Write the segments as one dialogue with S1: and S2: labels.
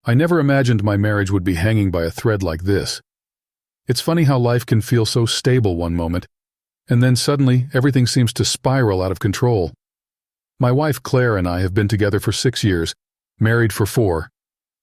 S1: I never imagined my marriage would be hanging by a thread like this. It's funny how life can feel so stable one moment, and then suddenly everything seems to spiral out of control. My wife Claire and I have been together for 6 years, married for 4,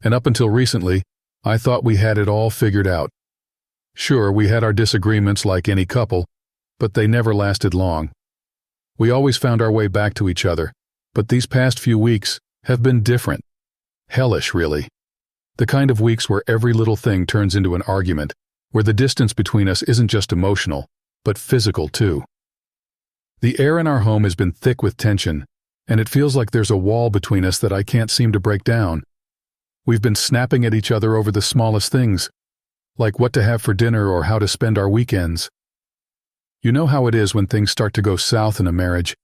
S1: and up until recently, I thought we had it all figured out. Sure, we had our disagreements like any couple, but they never lasted long. We always found our way back to each other, but these past few weeks have been different. Hellish, really. The kind of weeks where every little thing turns into an argument, where the distance between us isn't just emotional, but physical too. The air in our home has been thick with tension, and it feels like there's a wall between us that I can't seem to break down. We've been snapping at each other over the smallest things, like what to have for dinner or how to spend our weekends. You know how it is when things start to go south in a marriage.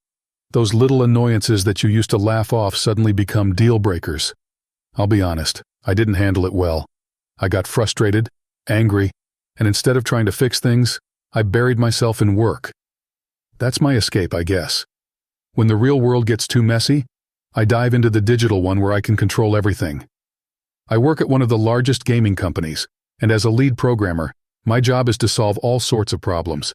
S1: Those little annoyances that you used to laugh off suddenly become deal breakers. I'll be honest, I didn't handle it well. I got frustrated, angry, and instead of trying to fix things, I buried myself in work. That's my escape, I guess. When the real world gets too messy, I dive into the digital one where I can control everything. I work at one of the largest gaming companies, and as a lead programmer, my job is to solve all sorts of problems.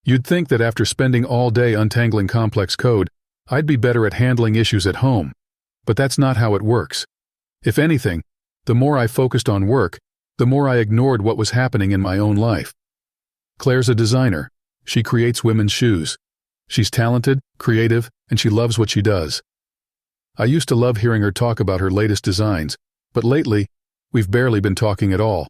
S1: You'd think that after spending all day untangling complex code, I'd be better at handling issues at home, but that's not how it works. If anything, the more I focused on work, the more I ignored what was happening in my own life. Claire's a designer. She creates women's shoes. She's talented, creative, and she loves what she does. I used to love hearing her talk about her latest designs, but lately, we've barely been talking at all.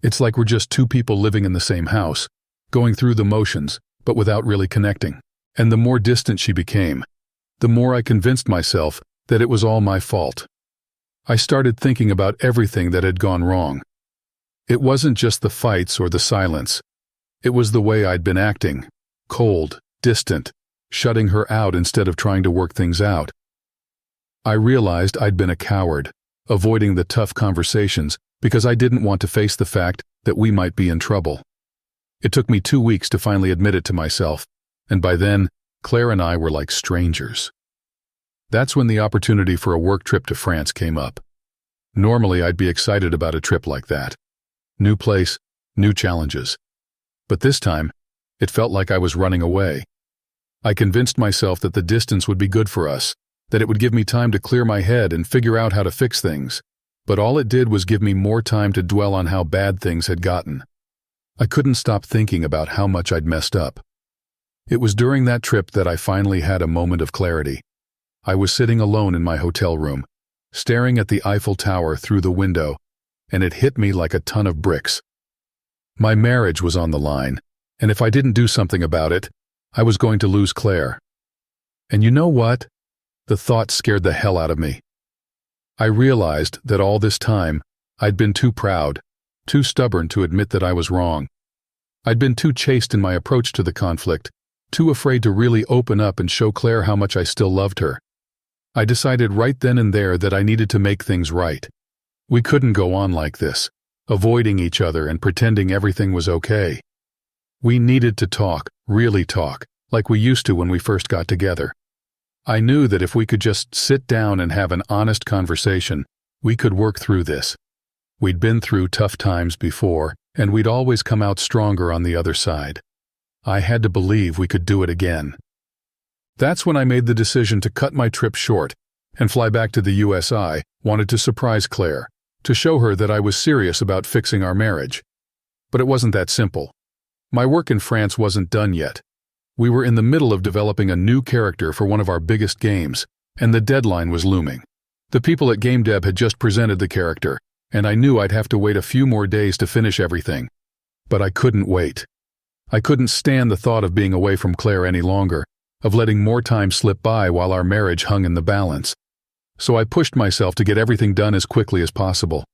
S1: It's like we're just two people living in the same house, going through the motions, but without really connecting. And the more distant she became, the more I convinced myself that it was all my fault. I started thinking about everything that had gone wrong. It wasn't just the fights or the silence. It was the way I'd been acting, cold, distant, shutting her out instead of trying to work things out. I realized I'd been a coward, avoiding the tough conversations because I didn't want to face the fact that we might be in trouble. It took me 2 weeks to finally admit it to myself, and by then, Claire and I were like strangers. That's when the opportunity for a work trip to France came up. Normally, I'd be excited about a trip like that. New place, new challenges. But this time, it felt like I was running away. I convinced myself that the distance would be good for us, that it would give me time to clear my head and figure out how to fix things. But all it did was give me more time to dwell on how bad things had gotten. I couldn't stop thinking about how much I'd messed up. It was during that trip that I finally had a moment of clarity. I was sitting alone in my hotel room, staring at the Eiffel Tower through the window, and it hit me like a ton of bricks. My marriage was on the line, and if I didn't do something about it, I was going to lose Claire. And you know what? The thought scared the hell out of me. I realized that all this time, I'd been too proud, too stubborn to admit that I was wrong. I'd been too chaste in my approach to the conflict, too afraid to really open up and show Claire how much I still loved her. I decided right then and there that I needed to make things right. We couldn't go on like this, avoiding each other and pretending everything was okay. We needed to talk, really talk, like we used to when we first got together. I knew that if we could just sit down and have an honest conversation, we could work through this. We'd been through tough times before, and we'd always come out stronger on the other side. I had to believe we could do it again. That's when I made the decision to cut my trip short and fly back to the US. I wanted to surprise Claire, to show her that I was serious about fixing our marriage. But it wasn't that simple. My work in France wasn't done yet. We were in the middle of developing a new character for one of our biggest games, and the deadline was looming. The people at Game Dev had just presented the character, and I knew I'd have to wait a few more days to finish everything. But I couldn't wait. I couldn't stand the thought of being away from Claire any longer, of letting more time slip by while our marriage hung in the balance. So I pushed myself to get everything done as quickly as possible.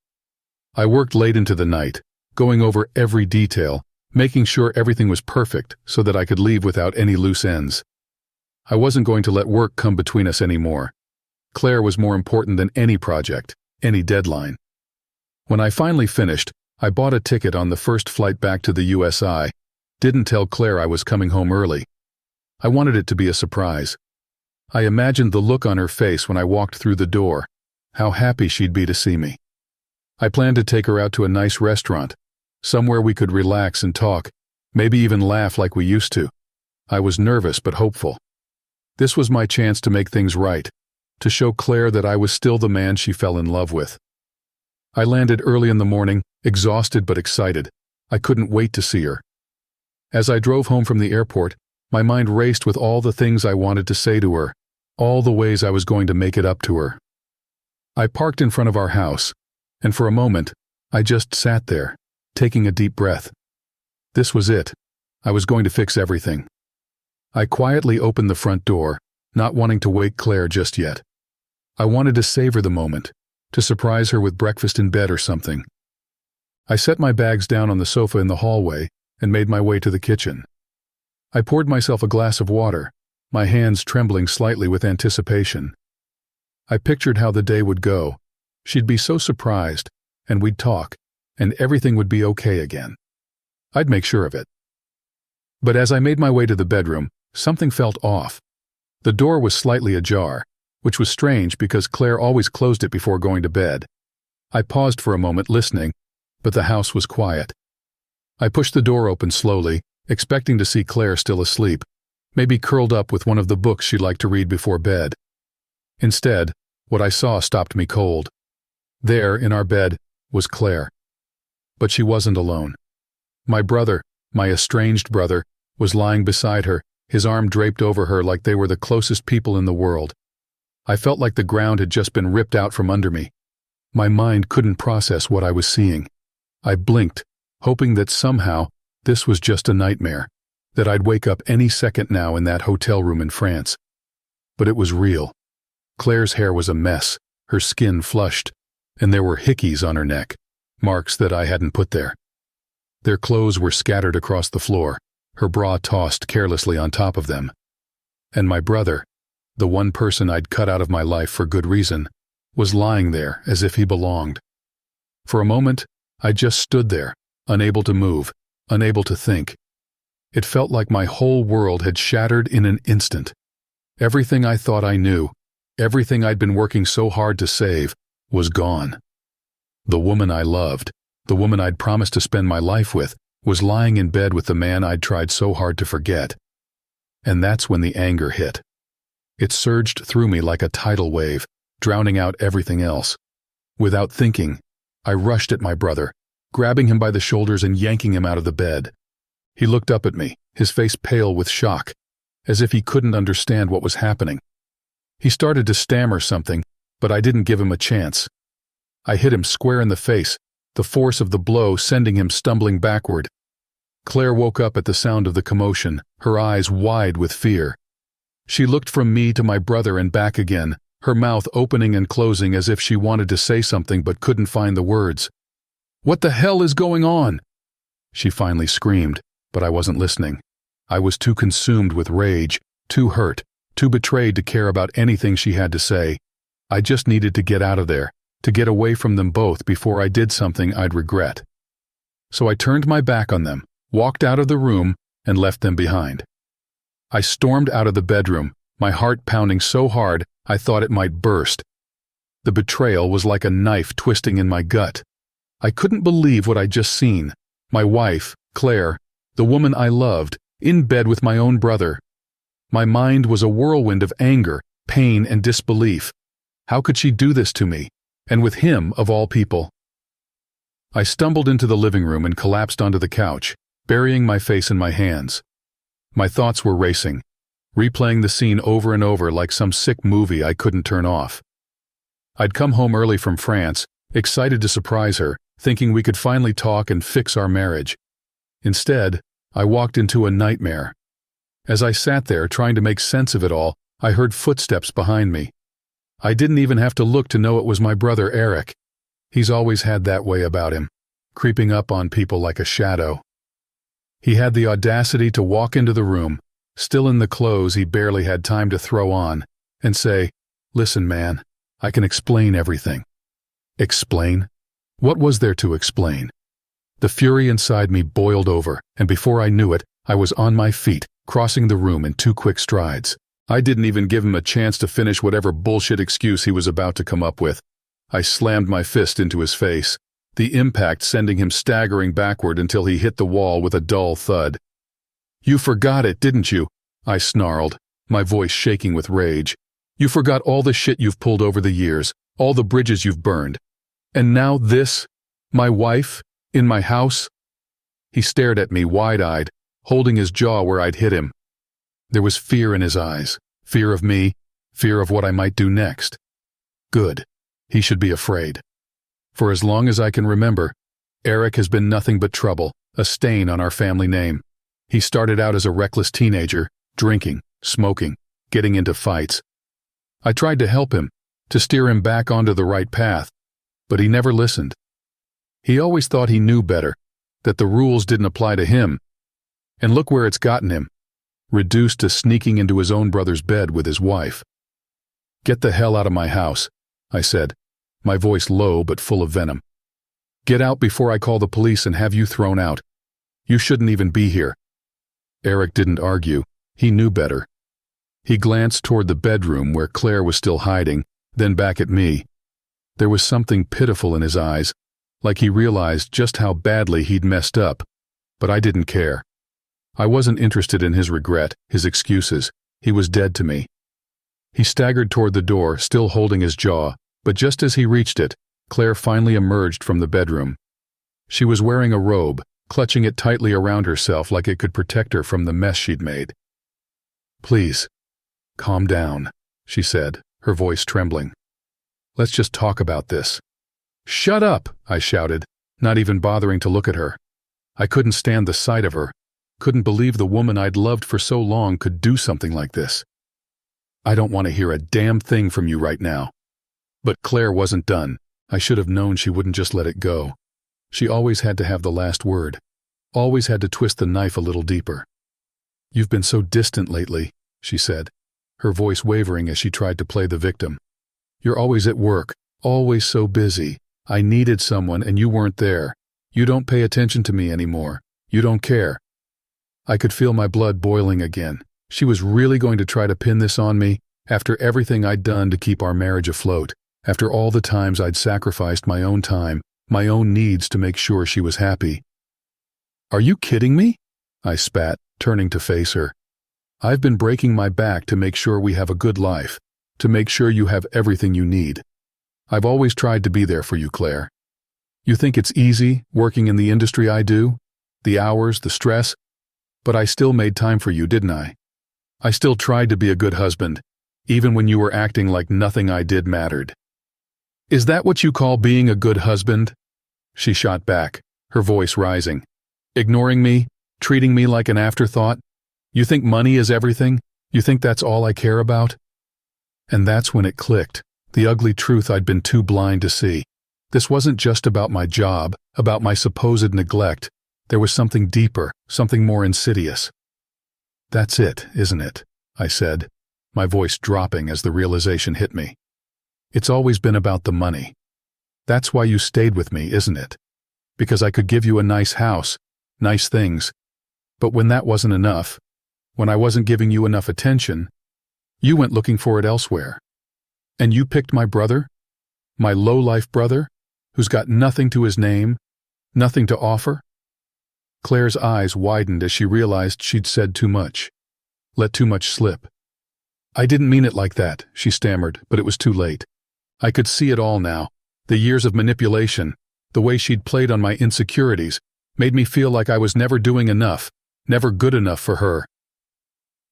S1: I worked late into the night, going over every detail, making sure everything was perfect so that I could leave without any loose ends. I wasn't going to let work come between us anymore. Claire was more important than any project, any deadline. When I finally finished, I bought a ticket on the first flight back to the US. I didn't tell Claire I was coming home early. I wanted it to be a surprise. I imagined the look on her face when I walked through the door, how happy she'd be to see me, I planned to take her out to a nice restaurant, somewhere we could relax and talk, maybe even laugh like we used to. I was nervous but hopeful. This was my chance to make things right, to show Claire that I was still the man she fell in love with. I landed early in the morning, exhausted but excited. I couldn't wait to see her. As I drove home from the airport, my mind raced with all the things I wanted to say to her, all the ways I was going to make it up to her. I parked in front of our house, and for a moment, I just sat there, taking a deep breath. This was it. I was going to fix everything. I quietly opened the front door, not wanting to wake Claire just yet. I wanted to savor the moment, to surprise her with breakfast in bed or something. I set my bags down on the sofa in the hallway and made my way to the kitchen. I poured myself a glass of water, my hands trembling slightly with anticipation. I pictured how the day would go. She'd be so surprised, and we'd talk, and everything would be okay again. I'd make sure of it. But as I made my way to the bedroom, something felt off. The door was slightly ajar, which was strange because Claire always closed it before going to bed. I paused for a moment listening, but the house was quiet. I pushed the door open slowly, expecting to see Claire still asleep, maybe curled up with one of the books she liked to read before bed. Instead, what I saw stopped me cold. There, in our bed, was Claire. But she wasn't alone. My brother, my estranged brother, was lying beside her, his arm draped over her like they were the closest people in the world. I felt like the ground had just been ripped out from under me. My mind couldn't process what I was seeing. I blinked, hoping that somehow this was just a nightmare, that I'd wake up any second now in that hotel room in France. But it was real. Claire's hair was a mess, her skin flushed, and there were hickeys on her neck, marks that I hadn't put there. Their clothes were scattered across the floor, her bra tossed carelessly on top of them. And my brother, the one person I'd cut out of my life for good reason, was lying there as if he belonged. For a moment, I just stood there, unable to move, unable to think. It felt like my whole world had shattered in an instant. Everything I thought I knew, everything I'd been working so hard to save, was gone. The woman I loved, the woman I'd promised to spend my life with, was lying in bed with the man I'd tried so hard to forget. And that's when the anger hit. It surged through me like a tidal wave, drowning out everything else. Without thinking, I rushed at my brother, grabbing him by the shoulders and yanking him out of the bed. He looked up at me, his face pale with shock, as if he couldn't understand what was happening. He started to stammer something, but I didn't give him a chance. I hit him square in the face, the force of the blow sending him stumbling backward. Claire woke up at the sound of the commotion, her eyes wide with fear. She looked from me to my brother and back again, her mouth opening and closing as if she wanted to say something but couldn't find the words. "What the hell is going on?" she finally screamed, but I wasn't listening. I was too consumed with rage, too hurt, too betrayed to care about anything she had to say. I just needed to get out of there, to get away from them both before I did something I'd regret. So I turned my back on them, walked out of the room, and left them behind. I stormed out of the bedroom, my heart pounding so hard I thought it might burst. The betrayal was like a knife twisting in my gut. I couldn't believe what I'd just seen. My wife, Claire, the woman I loved, in bed with my own brother. My mind was a whirlwind of anger, pain, and disbelief. How could she do this to me, and with him of all people? I stumbled into the living room and collapsed onto the couch, burying my face in my hands. My thoughts were racing, replaying the scene over and over like some sick movie I couldn't turn off. I'd come home early from France, excited to surprise her, thinking we could finally talk and fix our marriage. Instead, I walked into a nightmare. As I sat there trying to make sense of it all, I heard footsteps behind me. I didn't even have to look to know it was my brother Eric. He's always had that way about him, creeping up on people like a shadow. He had the audacity to walk into the room, still in the clothes he barely had time to throw on, and say, "Listen, man, I can explain everything." Explain? What was there to explain? The fury inside me boiled over, and before I knew it, I was on my feet, crossing the room in 2 quick strides. I didn't even give him a chance to finish whatever bullshit excuse he was about to come up with. I slammed my fist into his face, the impact sending him staggering backward until he hit the wall with a dull thud. "You forgot it, didn't you?" I snarled, my voice shaking with rage. "You forgot all the shit you've pulled over the years, all the bridges you've burned. And now this? My wife? In my house?" He stared at me wide-eyed, holding his jaw where I'd hit him. There was fear in his eyes, fear of me, fear of what I might do next. Good. He should be afraid. For as long as I can remember, Eric has been nothing but trouble, a stain on our family name. He started out as a reckless teenager, drinking, smoking, getting into fights. I tried to help him, to steer him back onto the right path, but he never listened. He always thought he knew better, that the rules didn't apply to him. And look where it's gotten him, reduced to sneaking into his own brother's bed with his wife. "Get the hell out of my house," I said, my voice low but full of venom. "Get out before I call the police and have you thrown out. You shouldn't even be here." Eric didn't argue. He knew better. He glanced toward the bedroom where Claire was still hiding, then back at me. There was something pitiful in his eyes, like he realized just how badly he'd messed up, but I didn't care. I wasn't interested in his regret, his excuses. He was dead to me. He staggered toward the door, still holding his jaw, but just as he reached it, Claire finally emerged from the bedroom. She was wearing a robe, clutching it tightly around herself like it could protect her from the mess she'd made. "Please, calm down," she said, her voice trembling. "Let's just talk about this." "Shut up!" I shouted, not even bothering to look at her. I couldn't stand the sight of her, couldn't believe the woman I'd loved for so long could do something like this. "I don't want to hear a damn thing from you right now." But Claire wasn't done. I should have known she wouldn't just let it go. She always had to have the last word, always had to twist the knife a little deeper. "You've been so distant lately," she said, her voice wavering as she tried to play the victim. "You're always at work, always so busy. I needed someone and you weren't there. You don't pay attention to me anymore. You don't care." I could feel my blood boiling again. She was really going to try to pin this on me, after everything I'd done to keep our marriage afloat, after all the times I'd sacrificed my own time, my own needs to make sure she was happy. "Are you kidding me?" I spat, turning to face her. "I've been breaking my back to make sure we have a good life, to make sure you have everything you need. I've always tried to be there for you, Claire. You think it's easy, working in the industry I do? The hours, the stress? But I still made time for you, didn't I? I still tried to be a good husband, even when you were acting like nothing I did mattered." "Is that what you call being a good husband?" She shot back, her voice rising. "Ignoring me, treating me like an afterthought? You think money is everything? You think that's all I care about?" And that's when it clicked, the ugly truth I'd been too blind to see. This wasn't just about my job, about my supposed neglect. There was something deeper, something more insidious. "That's it, isn't it?" I said, my voice dropping as the realization hit me. "It's always been about the money. That's why you stayed with me, isn't it? Because I could give you a nice house, nice things. But when that wasn't enough, when I wasn't giving you enough attention, you went looking for it elsewhere. And you picked my brother, my low-life brother, who's got nothing to his name, nothing to offer." Claire's eyes widened as she realized she'd said too much, let too much slip. "I didn't mean it like that," she stammered, but it was too late. I could see it all now. The years of manipulation, the way she'd played on my insecurities, made me feel like I was never doing enough, never good enough for her.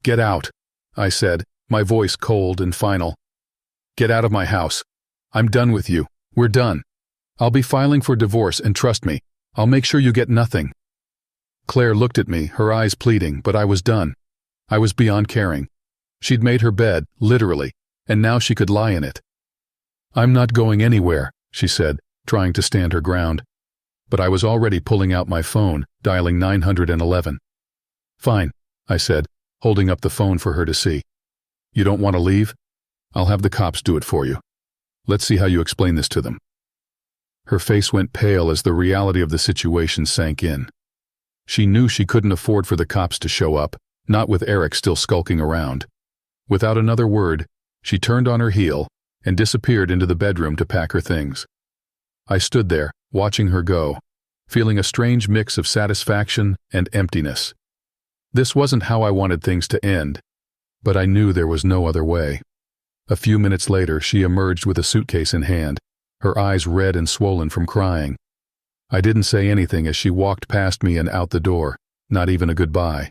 S1: "Get out," I said, my voice cold and final. "Get out of my house. I'm done with you. We're done. I'll be filing for divorce, and trust me, I'll make sure you get nothing." Claire looked at me, her eyes pleading, but I was done. I was beyond caring. She'd made her bed, literally, and now she could lie in it. "I'm not going anywhere," she said, trying to stand her ground. But I was already pulling out my phone, dialing 911. "Fine," I said, holding up the phone for her to see. "You don't want to leave? I'll have the cops do it for you. Let's see how you explain this to them." Her face went pale as the reality of the situation sank in. She knew she couldn't afford for the cops to show up, not with Eric still skulking around. Without another word, she turned on her heel and disappeared into the bedroom to pack her things. I stood there, watching her go, feeling a strange mix of satisfaction and emptiness. This wasn't how I wanted things to end, but I knew there was no other way. A few minutes later, she emerged with a suitcase in hand, her eyes red and swollen from crying. I didn't say anything as she walked past me and out the door, not even a goodbye.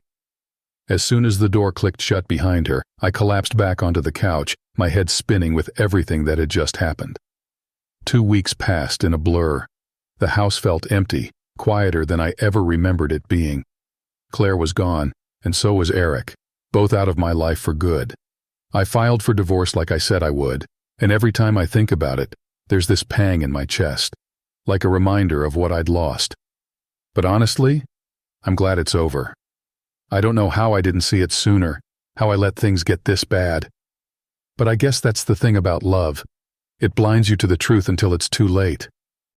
S1: As soon as the door clicked shut behind her, I collapsed back onto the couch, my head spinning with everything that had just happened. 2 weeks passed in a blur. The house felt empty, quieter than I ever remembered it being. Claire was gone, and so was Eric, both out of my life for good. I filed for divorce like I said I would, and every time I think about it, there's this pang in my chest, like a reminder of what I'd lost. But honestly, I'm glad it's over. I don't know how I didn't see it sooner, how I let things get this bad. But I guess that's the thing about love. It blinds you to the truth until it's too late.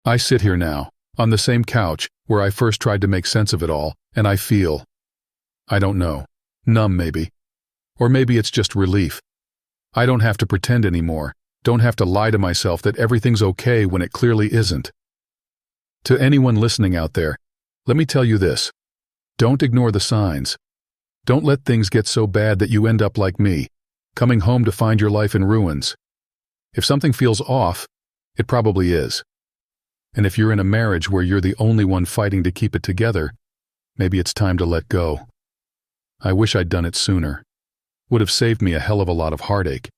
S1: I sit here now, on the same couch where I first tried to make sense of it all, and I feel, I don't know, numb maybe. Or maybe it's just relief. I don't have to pretend anymore, don't have to lie to myself that everything's okay when it clearly isn't. To anyone listening out there, let me tell you this. Don't ignore the signs. Don't let things get so bad that you end up like me, coming home to find your life in ruins. If something feels off, it probably is. And if you're in a marriage where you're the only one fighting to keep it together, maybe it's time to let go. I wish I'd done it sooner. Would have saved me a hell of a lot of heartache.